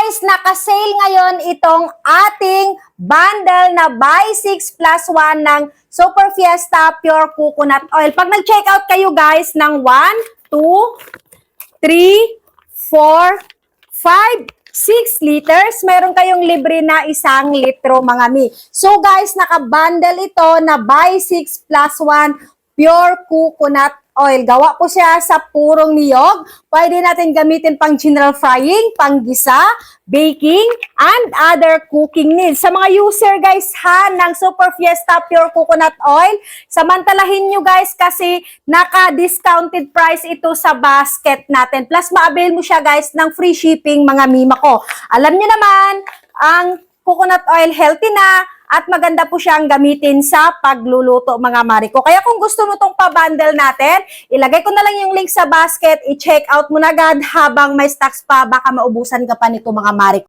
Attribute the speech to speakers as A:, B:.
A: guys, naka-sale ngayon itong ating bundle na buy 6 plus 1 ng Super Fiesta Pure Coconut Oil. Pag nag-check out kayo guys ng 1, 2, 3, 4, 5, 6 liters, meron kayong libre na 1 litro mga mi. So guys, naka-bundle ito na buy 6 plus 1 Pure Coconut Oil. Gawa po siya sa purong niyog. Pwede natin gamitin pang general frying, pang gisa, baking, and other cooking needs. Sa mga user guys ha ng Super Fiesta Pure Coconut Oil, samantalahin nyo guys kasi naka-discounted price ito sa basket natin. Plus ma-avail mo siya guys ng free shipping mga mima ko. Alam nyo naman, ang coconut oil healthy na, at maganda po siyang gamitin sa pagluluto mga mariko. Kaya kung gusto mo tong pa-bundle natin, ilagay ko na lang yung link sa basket, i-check out mo na agad habang may stocks pa, baka maubusan ka pa nito mga mariko.